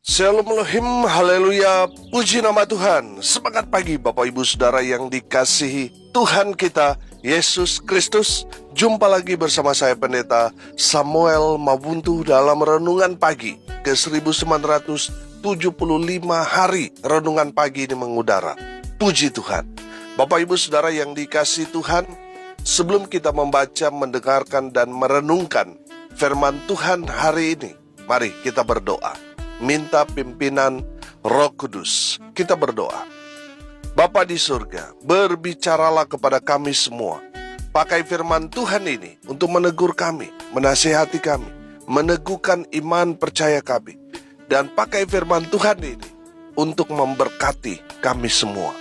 Shalom Elohim, haleluya, puji nama Tuhan. Semangat pagi Bapak Ibu Saudara yang dikasihi Tuhan kita, Yesus Kristus. Jumpa lagi bersama saya Pendeta Samuel Mabuntu dalam Renungan Pagi ke 1975 hari Renungan Pagi ini mengudara. Puji Tuhan. Bapak Ibu Saudara yang dikasihi Tuhan, sebelum kita membaca, mendengarkan, dan merenungkan firman Tuhan hari ini, mari kita berdoa. Minta pimpinan Roh Kudus. Kita berdoa. Bapa di surga, berbicaralah kepada kami semua. Pakai firman Tuhan ini untuk menegur kami, menasihati kami, meneguhkan iman percaya kami. Dan pakai firman Tuhan ini untuk memberkati kami semua.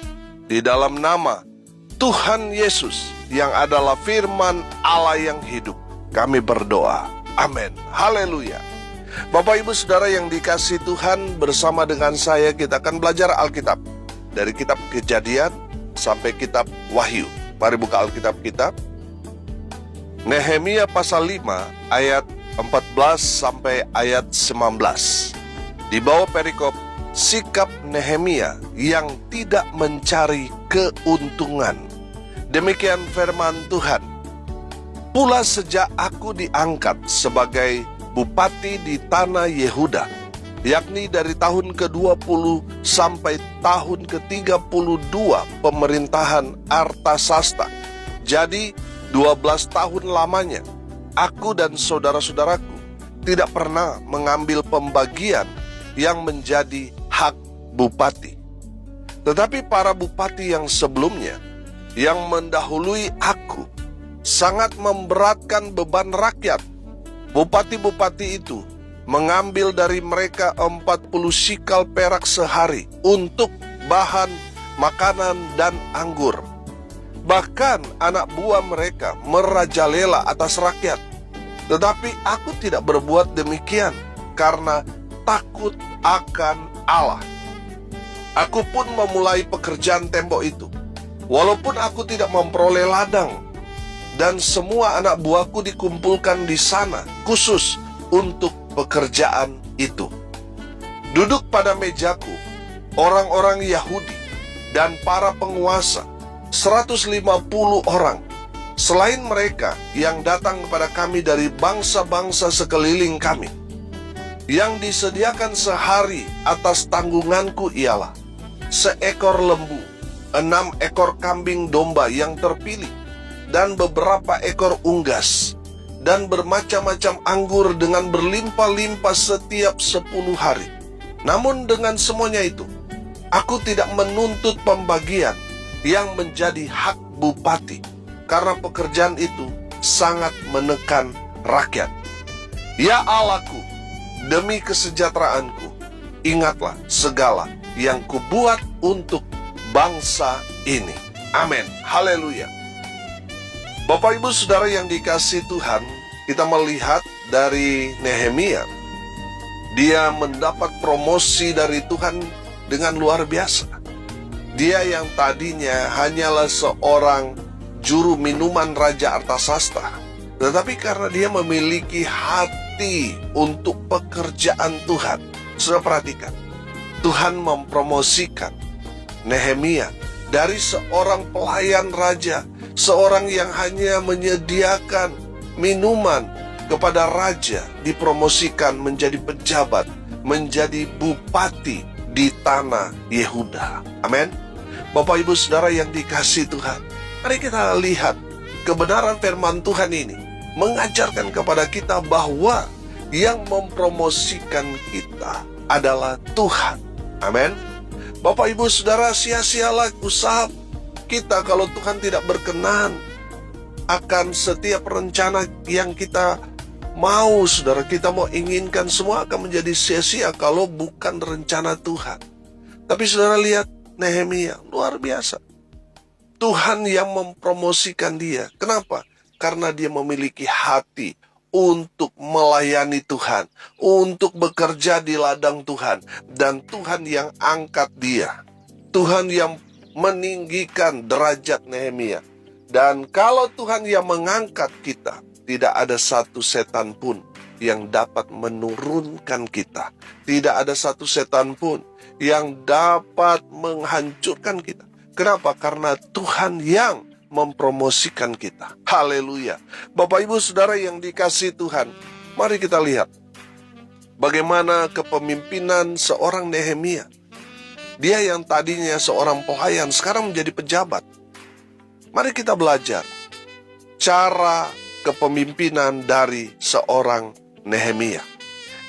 Di dalam nama Tuhan Yesus yang adalah firman Allah yang hidup, kami berdoa. Amin. Haleluya. Bapak Ibu Saudara yang dikasihi Tuhan, bersama dengan saya kita akan belajar Alkitab dari kitab Kejadian sampai kitab Wahyu. Mari buka Alkitab kita. Nehemia pasal 5 ayat 14 sampai ayat 19. Di bawah perikop sikap Nehemia yang tidak mencari keuntungan. Demikian firman Tuhan. Pula sejak aku diangkat sebagai bupati di tanah Yehuda, yakni dari tahun ke-20 sampai tahun ke-32 pemerintahan Artasasta. Jadi 12 tahun lamanya, aku dan saudara-saudaraku tidak pernah mengambil pembagian yang menjadi hak bupati. Tetapi para bupati yang sebelumnya, yang mendahului aku, sangat memberatkan beban rakyat. Bupati-bupati itu mengambil dari mereka 40 sikal perak sehari untuk bahan makanan dan anggur. Bahkan anak buah mereka merajalela atas rakyat. Tetapi aku tidak berbuat demikian karena takut akan Allah. Aku pun memulai pekerjaan tembok itu, walaupun aku tidak memperoleh ladang. Dan semua anak buahku dikumpulkan di sana khusus untuk pekerjaan itu. Duduk pada mejaku orang-orang Yahudi dan para penguasa 150 orang. Selain mereka yang datang kepada kami dari bangsa-bangsa sekeliling kami. Yang disediakan sehari atas tanggunganku ialah seekor lembu, 6 ekor kambing domba yang terpilih, dan beberapa ekor unggas, dan bermacam-macam anggur dengan berlimpah-limpah setiap 10 hari. Namun dengan semuanya itu, aku tidak menuntut pembagian yang menjadi hak bupati, karena pekerjaan itu sangat menekan rakyat. Ya Allahku, demi kesejahteraanku, ingatlah segala yang kubuat untuk bangsa ini. Amin. Haleluya. Bapak Ibu Saudara yang dikasihi Tuhan, kita melihat dari Nehemia, dia mendapat promosi dari Tuhan dengan luar biasa. Dia yang tadinya hanyalah seorang juru minuman Raja Artasasta, tetapi karena dia memiliki hati untuk pekerjaan Tuhan, sudah perhatikan, Tuhan mempromosikan Nehemia dari seorang pelayan raja, seorang yang hanya menyediakan minuman kepada raja, dipromosikan menjadi pejabat, menjadi bupati di tanah Yehuda. Amin. Bapak Ibu Saudara yang dikasihi Tuhan, mari kita lihat kebenaran firman Tuhan ini mengajarkan kepada kita bahwa yang mempromosikan kita adalah Tuhan. Amin. Bapak Ibu Saudara, sia-sialah usaha kita kalau Tuhan tidak berkenan akan setiap rencana yang kita mau, saudara, kita mau inginkan, semua akan menjadi sia-sia kalau bukan rencana Tuhan. Tapi saudara lihat Nehemia, luar biasa. Tuhan yang mempromosikan dia. Kenapa? Karena dia memiliki hati untuk melayani Tuhan, untuk bekerja di ladang Tuhan. Dan Tuhan yang angkat dia. Tuhan yang meninggikan derajat Nehemia. Dan kalau Tuhan yang mengangkat kita, tidak ada satu setan pun yang dapat menurunkan kita. Tidak ada satu setan pun yang dapat menghancurkan kita. Kenapa? Karena Tuhan yang mempromosikan kita. Haleluya. Bapak Ibu Saudara yang dikasihi Tuhan, mari kita lihat bagaimana kepemimpinan seorang Nehemia. Dia yang tadinya seorang pelayan sekarang menjadi pejabat. Mari kita belajar cara kepemimpinan dari seorang Nehemia.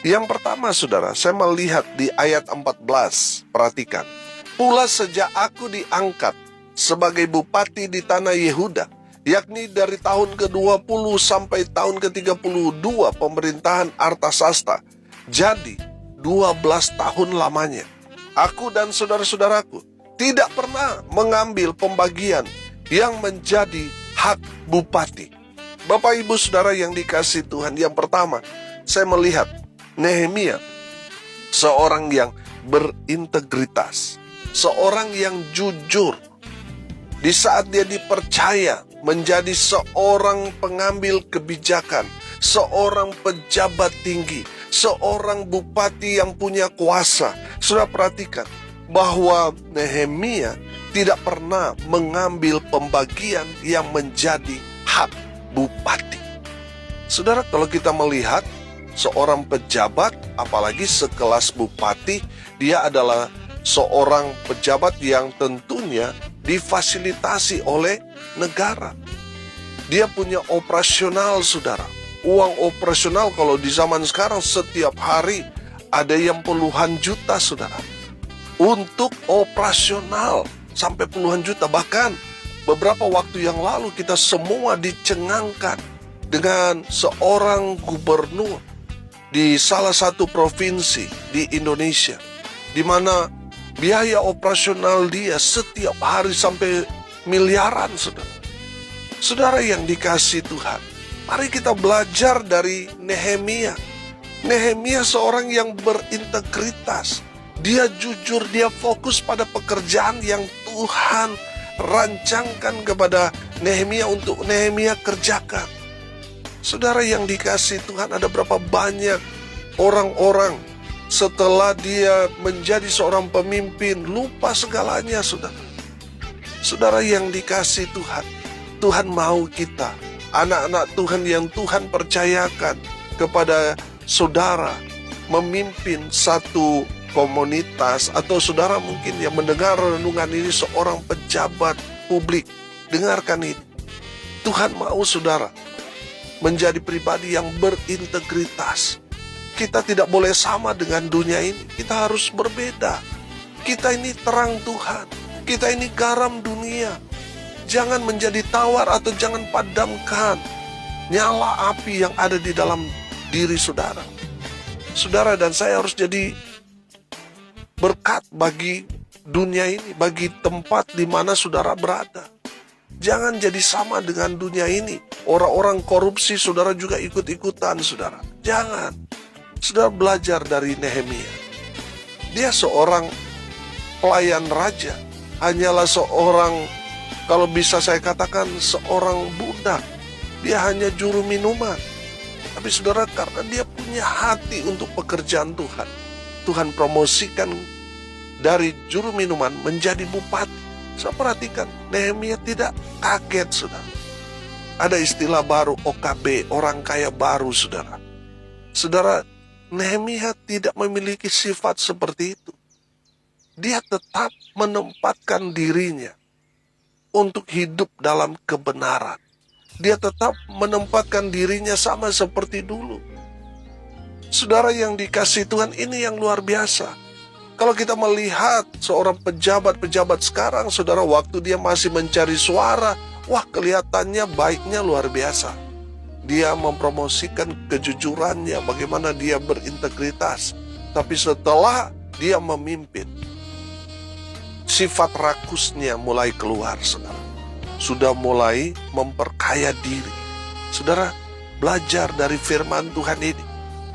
Yang pertama saudara, saya melihat di ayat 14. Perhatikan. Pula sejak aku diangkat sebagai bupati di tanah Yehuda, yakni dari tahun ke-20 sampai tahun ke-32 pemerintahan Artasasta, jadi 12 tahun lamanya, aku dan saudara-saudaraku tidak pernah mengambil pembagian yang menjadi hak bupati. Bapak Ibu Saudara yang dikasihi Tuhan, yang pertama saya melihat Nehemia seorang yang berintegritas, seorang yang jujur. Di saat dia dipercaya menjadi seorang pengambil kebijakan, seorang pejabat tinggi, seorang bupati yang punya kuasa, sudah perhatikan bahwa Nehemia tidak pernah mengambil pembagian yang menjadi hak bupati. Saudara, kalau kita melihat seorang pejabat, apalagi sekelas bupati, dia adalah seorang pejabat yang tentunya difasilitasi oleh negara. Dia punya operasional, saudara. Uang operasional kalau di zaman sekarang setiap hari ada yang puluhan juta, saudara. Untuk operasional sampai puluhan juta. Bahkan beberapa waktu yang lalu kita semua dicengangkan dengan seorang gubernur di salah satu provinsi di Indonesia, di mana biaya operasional dia setiap hari sampai miliaran, saudara. Saudara yang dikasihi Tuhan, mari kita belajar dari Nehemia. Nehemia seorang yang berintegritas. Dia jujur, dia fokus pada pekerjaan yang Tuhan rancangkan kepada Nehemia untuk Nehemia kerjakan. Saudara yang dikasihi Tuhan, ada berapa banyak orang-orang setelah dia menjadi seorang pemimpin lupa segalanya, saudara. Saudara yang dikasihi Tuhan, Tuhan mau kita, anak-anak Tuhan yang Tuhan percayakan kepada saudara, memimpin satu komunitas, atau saudara mungkin yang mendengar renungan ini seorang pejabat publik. Dengarkan ini. Tuhan mau saudara menjadi pribadi yang berintegritas. Kita tidak boleh sama dengan dunia ini. Kita harus berbeda. Kita ini terang Tuhan. Kita ini garam dunia. Jangan menjadi tawar atau jangan padamkan nyala api yang ada di dalam diri saudara. Saudara dan saya harus jadi berkat bagi dunia ini, bagi tempat di mana saudara berada. Jangan jadi sama dengan dunia ini. Orang-orang korupsi saudara juga ikut-ikutan, saudara. Jangan. Saudara belajar dari Nehemia. Dia seorang pelayan raja. Hanyalah seorang, kalau bisa saya katakan, seorang budak. Dia hanya juru minuman. Tapi saudara, karena dia punya hati untuk pekerjaan Tuhan, Tuhan promosikan dari juru minuman menjadi bupati. Saya perhatikan, Nehemia tidak kaget, saudara. Ada istilah baru, OKB, orang kaya baru, saudara. Saudara, Nehemia tidak memiliki sifat seperti itu. Dia tetap menempatkan dirinya untuk hidup dalam kebenaran. Dia tetap menempatkan dirinya sama seperti dulu. Saudara yang dikasihi Tuhan, ini yang luar biasa. Kalau kita melihat seorang pejabat-pejabat sekarang, saudara, waktu dia masih mencari suara, wah, kelihatannya baiknya luar biasa. Dia mempromosikan kejujurannya, bagaimana dia berintegritas. Tapi setelah dia memimpin, sifat rakusnya mulai keluar, saudara. Sudah mulai memperkaya diri. Saudara, belajar dari firman Tuhan ini.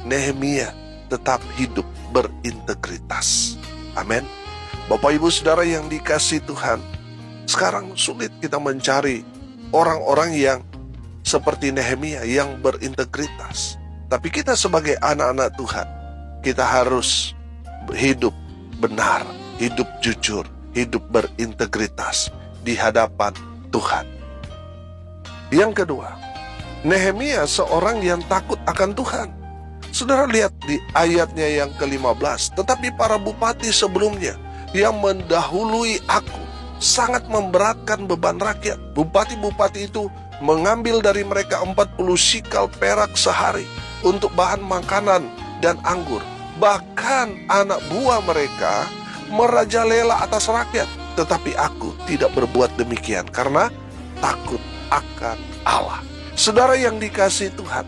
Nehemia tetap hidup berintegritas. Amin. Bapak Ibu Saudara yang dikasihi Tuhan, sekarang sulit kita mencari orang-orang yang seperti Nehemia yang berintegritas. Tapi kita sebagai anak-anak Tuhan, kita harus hidup benar, hidup jujur, hidup berintegritas di hadapan Tuhan. Yang kedua, Nehemia seorang yang takut akan Tuhan. Saudara lihat di ayatnya yang ke-15, tetapi para bupati sebelumnya yang mendahului aku sangat memberatkan beban rakyat. Bupati-bupati itu mengambil dari mereka 40 sikal perak sehari untuk bahan makanan dan anggur. Bahkan anak buah mereka merajalela atas rakyat. Tetapi aku tidak berbuat demikian karena takut akan Allah. Saudara yang dikasihi Tuhan,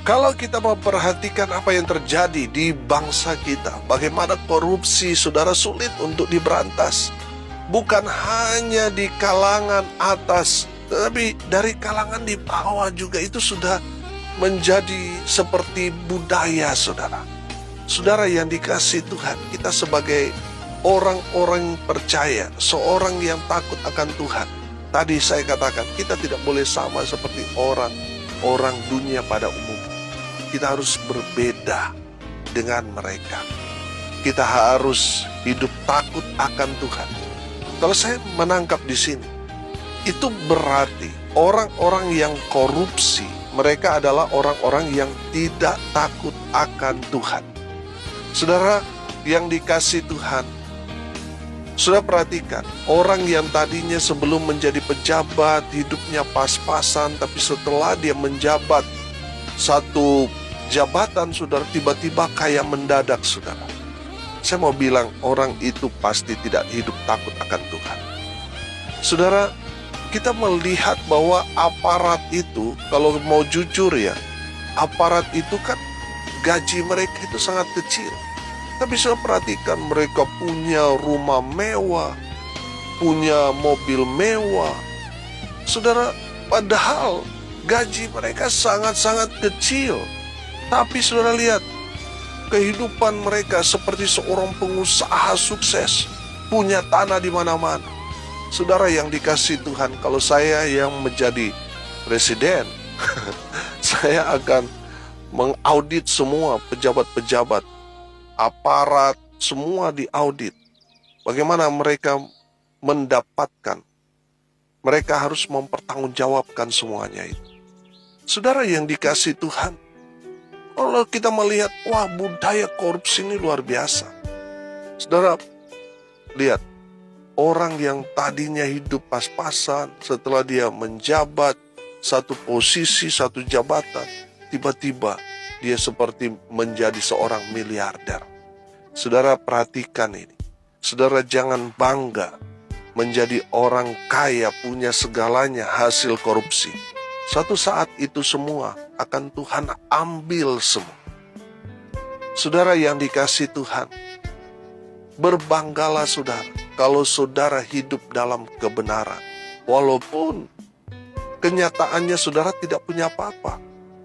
kalau kita memperhatikan apa yang terjadi di bangsa kita, bagaimana korupsi saudara sulit untuk diberantas. Bukan hanya di kalangan atas, tetapi dari kalangan di bawah juga itu sudah menjadi seperti budaya saudara. Saudara yang dikasihi Tuhan, kita sebagai orang-orang percaya, seorang yang takut akan Tuhan. Tadi saya katakan, kita tidak boleh sama seperti orang dunia pada umumnya. Kita harus berbeda dengan mereka. Kita harus hidup takut akan Tuhan. Kalau saya menangkap di sini, itu berarti orang-orang yang korupsi, mereka adalah orang-orang yang tidak takut akan Tuhan. Saudara yang dikasihi Tuhan, sudah perhatikan, orang yang tadinya sebelum menjadi pejabat, hidupnya pas-pasan, tapi setelah dia menjabat satu jabatan, saudara, tiba-tiba kaya mendadak, saudara. Saya mau bilang, orang itu pasti tidak hidup takut akan Tuhan. Saudara, kita melihat bahwa aparat itu, kalau mau jujur ya, aparat itu kan gaji mereka itu sangat kecil. Tapi saya perhatikan mereka punya rumah mewah, punya mobil mewah. Saudara, padahal gaji mereka sangat-sangat kecil. Tapi saudara lihat, kehidupan mereka seperti seorang pengusaha sukses, punya tanah di mana-mana. Saudara yang dikasihi Tuhan, kalau saya yang menjadi presiden, saya akan mengaudit semua pejabat-pejabat, aparat, semua diaudit. Bagaimana mereka mendapatkan, mereka harus mempertanggungjawabkan semuanya itu. Saudara yang dikasihi Tuhan, kalau kita melihat, wah, budaya korupsi ini luar biasa. Saudara, lihat, orang yang tadinya hidup pas-pasan, setelah dia menjabat satu posisi, satu jabatan, tiba-tiba dia seperti menjadi seorang miliarder. Saudara perhatikan ini. Saudara jangan bangga menjadi orang kaya, punya segalanya hasil korupsi. Suatu saat itu semua akan Tuhan ambil semua. Saudara yang dikasihi Tuhan, berbanggalah saudara kalau saudara hidup dalam kebenaran. Walaupun kenyataannya saudara tidak punya apa-apa.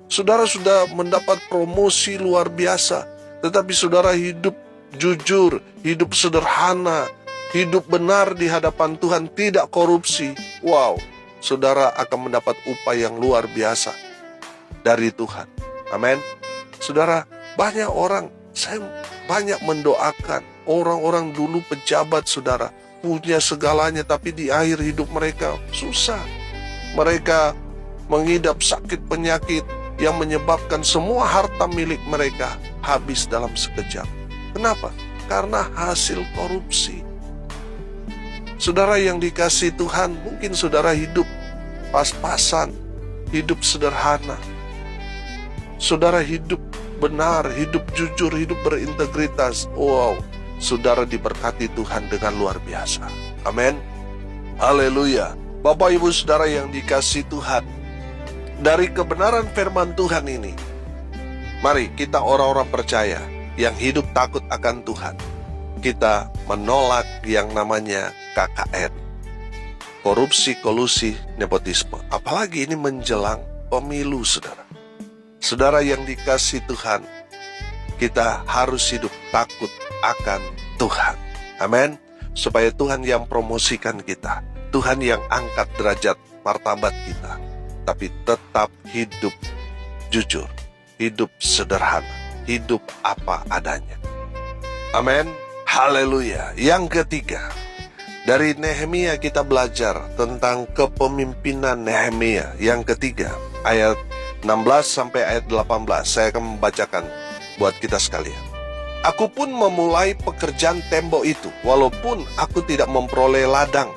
Saudara sudah mendapat promosi luar biasa, tetapi saudara hidup jujur, hidup sederhana, hidup benar di hadapan Tuhan, tidak korupsi. Wow, saudara akan mendapat upah yang luar biasa dari Tuhan. Amin. Saudara, banyak orang, saya banyak mendoakan orang-orang dulu pejabat saudara, punya segalanya, tapi di akhir hidup mereka susah. Mereka mengidap sakit penyakit yang menyebabkan semua harta milik mereka habis dalam sekejap. Kenapa? Karena hasil korupsi. Saudara yang dikasihi Tuhan, mungkin saudara hidup pas-pasan, hidup sederhana. Saudara hidup benar, hidup jujur, hidup berintegritas. Wow, saudara diberkati Tuhan dengan luar biasa. Amin. Haleluya. Bapak Ibu Saudara yang dikasihi Tuhan, dari kebenaran firman Tuhan ini, mari kita orang-orang percaya yang hidup takut akan Tuhan, kita menolak yang namanya KKN, korupsi, kolusi, nepotisme. Apalagi ini menjelang pemilu, saudara. Saudara yang dikasihi Tuhan, kita harus hidup takut akan Tuhan. Amin. Supaya Tuhan yang promosikan kita, Tuhan yang angkat derajat martabat kita, tapi tetap hidup jujur, hidup sederhana, hidup apa adanya. Amin. Haleluya. Yang ketiga, dari Nehemia kita belajar tentang kepemimpinan Nehemia. Yang ketiga, ayat 16 sampai ayat 18. Saya akan membacakan buat kita sekalian. Aku pun memulai pekerjaan tembok itu, walaupun aku tidak memperoleh ladang.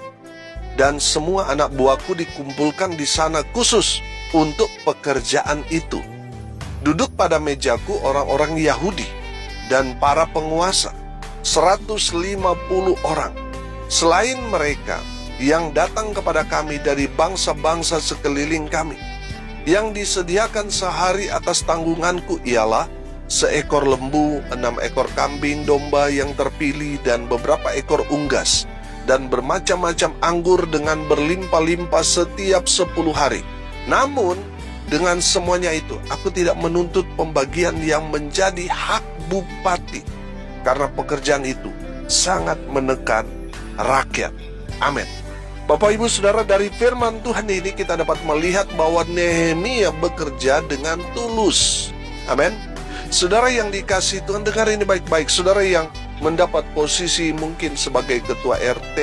Dan semua anak buahku dikumpulkan di sana khusus untuk pekerjaan itu. Duduk pada mejaku orang-orang Yahudi dan para penguasa, 150 orang. Selain mereka yang datang kepada kami dari bangsa-bangsa sekeliling kami. Yang disediakan sehari atas tanggunganku ialah seekor lembu, 6 ekor kambing domba yang terpilih, dan beberapa ekor unggas, dan bermacam-macam anggur dengan berlimpah-limpah setiap 10 hari. Namun, dengan semuanya itu, aku tidak menuntut pembagian yang menjadi hak bupati, karena pekerjaan itu sangat menekan rakyat. Amin. Bapak Ibu Saudara, dari firman Tuhan ini kita dapat melihat bahwa Nehemia bekerja dengan tulus. Amin. Saudara yang dikasihi Tuhan, dengar ini baik-baik. Saudara yang mendapat posisi mungkin sebagai ketua RT,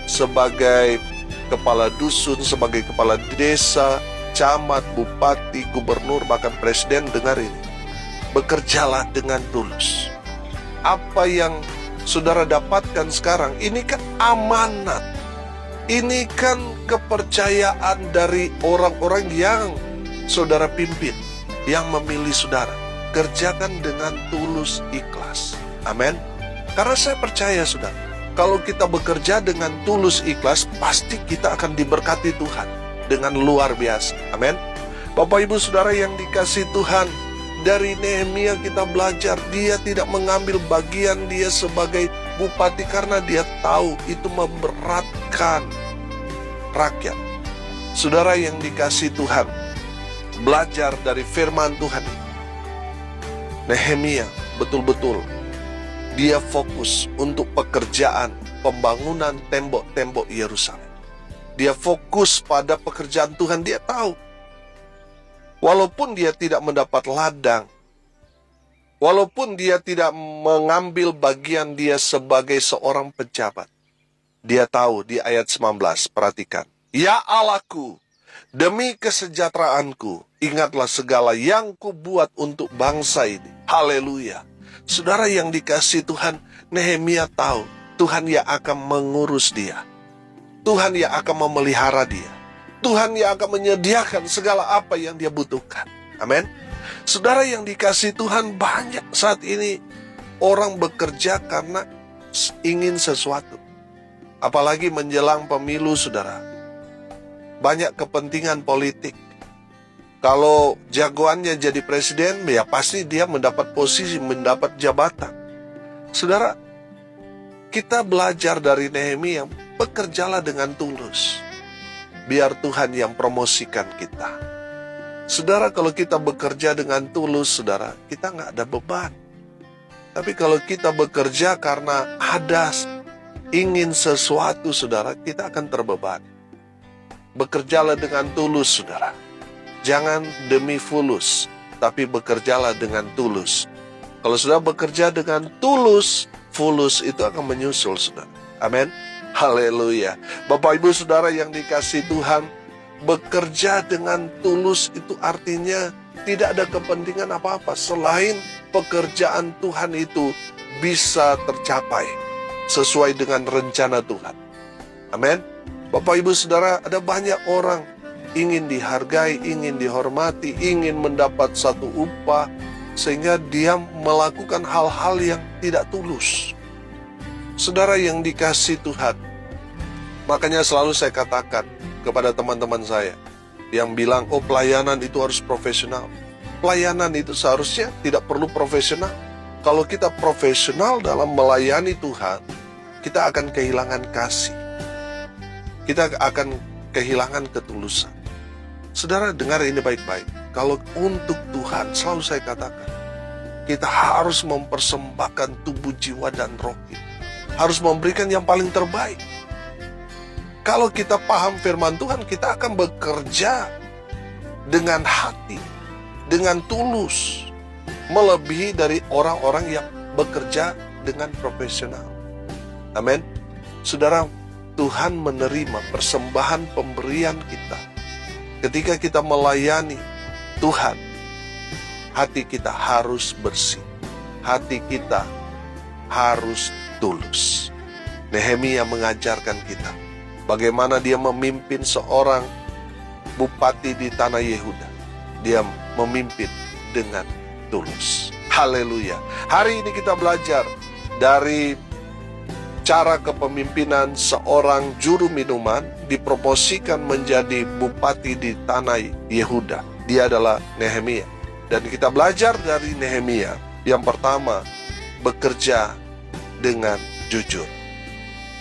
sebagai kepala dusun, sebagai kepala desa, camat, bupati, gubernur, bahkan presiden, dengar ini. Bekerjalah dengan tulus. Apa yang saudara dapatkan sekarang, ini kan amanat. Ini kan kepercayaan dari orang-orang yang saudara pimpin, yang memilih saudara. Kerjakan dengan tulus ikhlas. Amin. Karena saya percaya saudara, kalau kita bekerja dengan tulus ikhlas, pasti kita akan diberkati Tuhan dengan luar biasa. Amin. Bapak Ibu Saudara yang dikasihi Tuhan, dari Nehemia kita belajar, dia tidak mengambil bagian dia sebagai bupati karena dia tahu itu memberatkan rakyat. Saudara yang dikasihi Tuhan, belajar dari firman Tuhan ini. Nehemia betul-betul dia fokus untuk pekerjaan pembangunan tembok-tembok Yerusalem. Dia fokus pada pekerjaan Tuhan. Dia tahu walaupun dia tidak mendapat ladang, walaupun dia tidak mengambil bagian dia sebagai seorang pejabat, dia tahu di ayat 19, perhatikan. Ya Allahku, demi kesejahteraanku, ingatlah segala yang kubuat untuk bangsa ini. Haleluya. Saudara yang dikasihi Tuhan, Nehemia tahu Tuhan yang akan mengurus dia. Tuhan yang akan memelihara dia. Tuhan yang akan menyediakan segala apa yang dia butuhkan. Amin. Saudara yang dikasihi Tuhan, banyak saat ini orang bekerja karena ingin sesuatu. Apalagi menjelang pemilu, saudara. Banyak kepentingan politik. Kalau jagoannya jadi presiden, ya pasti dia mendapat posisi, mendapat jabatan. Saudara, kita belajar dari Nehemia, bekerjalah dengan tulus. Biar Tuhan yang promosikan kita. Saudara, kalau kita bekerja dengan tulus, saudara, kita nggak ada beban. Tapi kalau kita bekerja karena ada ingin sesuatu, saudara, kita akan terbebani. Bekerjalah dengan tulus, saudara. Jangan demi fulus, tapi bekerjalah dengan tulus. Kalau sudah bekerja dengan tulus, fulus itu akan menyusul, saudara. Amin. Haleluya. Bapak Ibu Saudara yang dikasihi Tuhan, bekerja dengan tulus itu artinya tidak ada kepentingan apa-apa selain pekerjaan Tuhan itu bisa tercapai sesuai dengan rencana Tuhan. Amin. Bapak Ibu Saudara, ada banyak orang ingin dihargai, ingin dihormati, ingin mendapat satu upah, sehingga dia melakukan hal-hal yang tidak tulus. Saudara yang dikasihi Tuhan, makanya selalu saya katakan kepada teman-teman saya yang bilang, oh pelayanan itu harus profesional. Pelayanan itu seharusnya tidak perlu profesional. Kalau kita profesional dalam melayani Tuhan, kita akan kehilangan kasih. Kita akan kehilangan ketulusan. Saudara dengar ini baik-baik. Kalau untuk Tuhan, selalu saya katakan, kita harus mempersembahkan tubuh, jiwa, dan roh kita. Harus memberikan yang paling terbaik. Kalau kita paham firman Tuhan, kita akan bekerja dengan hati, dengan tulus. melebihi dari orang-orang yang bekerja dengan profesional. Amin. Saudara, Tuhan menerima persembahan pemberian kita. Ketika kita melayani Tuhan, hati kita harus bersih. Hati kita harus tulus. Nehemia mengajarkan kita bagaimana dia memimpin seorang bupati di tanah Yehuda. Dia memimpin dengan tulus. Haleluya. Hari ini kita belajar dari cara kepemimpinan seorang juru minuman dipromosikan menjadi bupati di tanah Yehuda. Dia adalah Nehemia. Dan kita belajar dari Nehemia. Yang pertama, bekerja dengan jujur.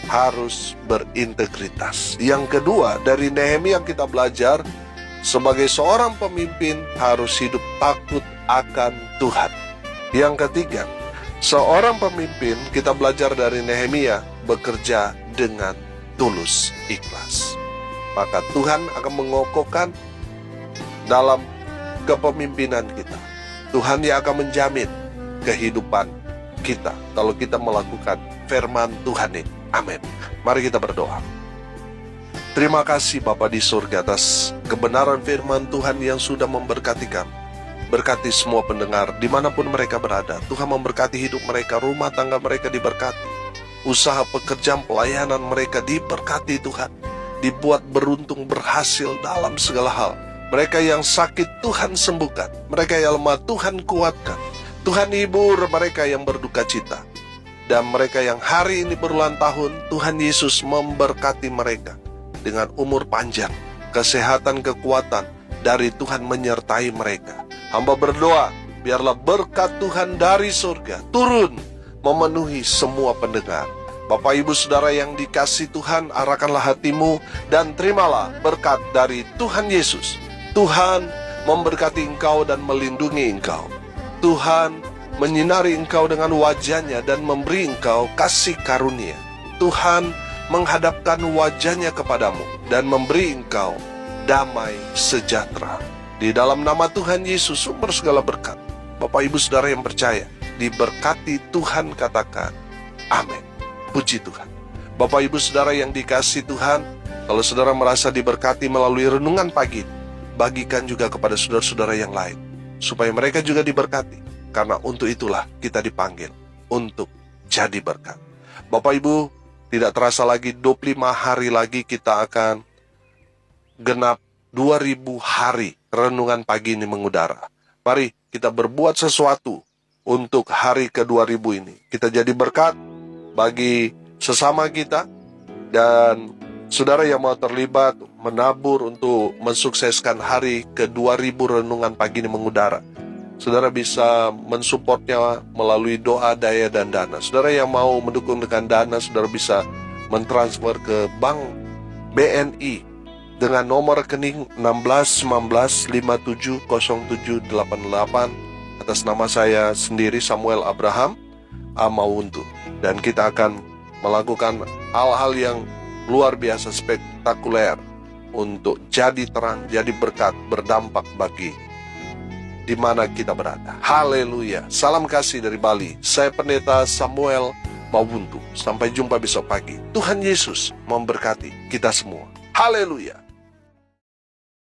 Harus berintegritas. Yang kedua, dari Nehemia kita belajar sebagai seorang pemimpin harus hidup takut akan Tuhan. Yang ketiga, seorang pemimpin kita belajar dari Nehemia bekerja dengan tulus ikhlas. Maka Tuhan akan mengokohkan dalam kepemimpinan kita. Tuhan yang akan menjamin kehidupan kita kalau kita melakukan firman Tuhan ini. Amin. Mari kita berdoa. Terima kasih Bapa di surga atas kebenaran firman Tuhan yang sudah memberkati kami. Berkati semua pendengar dimanapun mereka berada. Tuhan memberkati hidup mereka, rumah tangga mereka diberkati. Usaha pekerjaan pelayanan mereka diberkati Tuhan. Dibuat beruntung berhasil dalam segala hal. Mereka yang sakit Tuhan sembuhkan. Mereka yang lemah Tuhan kuatkan. Tuhan hibur mereka yang berduka cita. Dan mereka yang hari ini berulang tahun, Tuhan Yesus memberkati mereka. Dengan umur panjang, kesehatan, kekuatan dari Tuhan menyertai mereka. Hamba berdoa, biarlah berkat Tuhan dari surga turun memenuhi semua pendengar. Bapak Ibu Saudara yang dikasihi Tuhan, arahkanlah hatimu dan terimalah berkat dari Tuhan Yesus. Tuhan memberkati engkau dan melindungi engkau. Tuhan menyinari engkau dengan wajahnya dan memberi engkau kasih karunia. Tuhan menghadapkan wajahnya kepadamu dan memberi engkau damai sejahtera. Di dalam nama Tuhan Yesus sumber segala berkat. Bapak Ibu Saudara yang percaya, diberkati Tuhan, katakan amin. Puji Tuhan. Bapak Ibu Saudara yang dikasihi Tuhan, kalau saudara merasa diberkati melalui renungan pagi ini, bagikan juga kepada saudara-saudara yang lain, supaya mereka juga diberkati. Karena untuk itulah kita dipanggil untuk jadi berkat. Bapak Ibu, tidak terasa lagi 25 hari lagi kita akan genap 2000 hari renungan pagi ini mengudara. Mari kita berbuat sesuatu untuk hari ke-2000 ini. Kita jadi berkat bagi sesama kita. Dan saudara yang mau terlibat menabur untuk mensukseskan hari ke-2000 renungan pagi ini mengudara, saudara bisa mensupportnya melalui doa, daya, dan dana. Saudara yang mau mendukung dengan dana, saudara bisa mentransfer ke Bank BNI dengan nomor rekening 1619570788 atas nama saya sendiri, Samuel Abraham Amawuntu. Dan kita akan melakukan hal-hal yang luar biasa spektakuler untuk jadi terang, jadi berkat, berdampak bagi di mana kita berada. Haleluya. Salam kasih dari Bali. Saya Pendeta Samuel Mawuntu. Sampai jumpa besok pagi. Tuhan Yesus memberkati kita semua. Haleluya.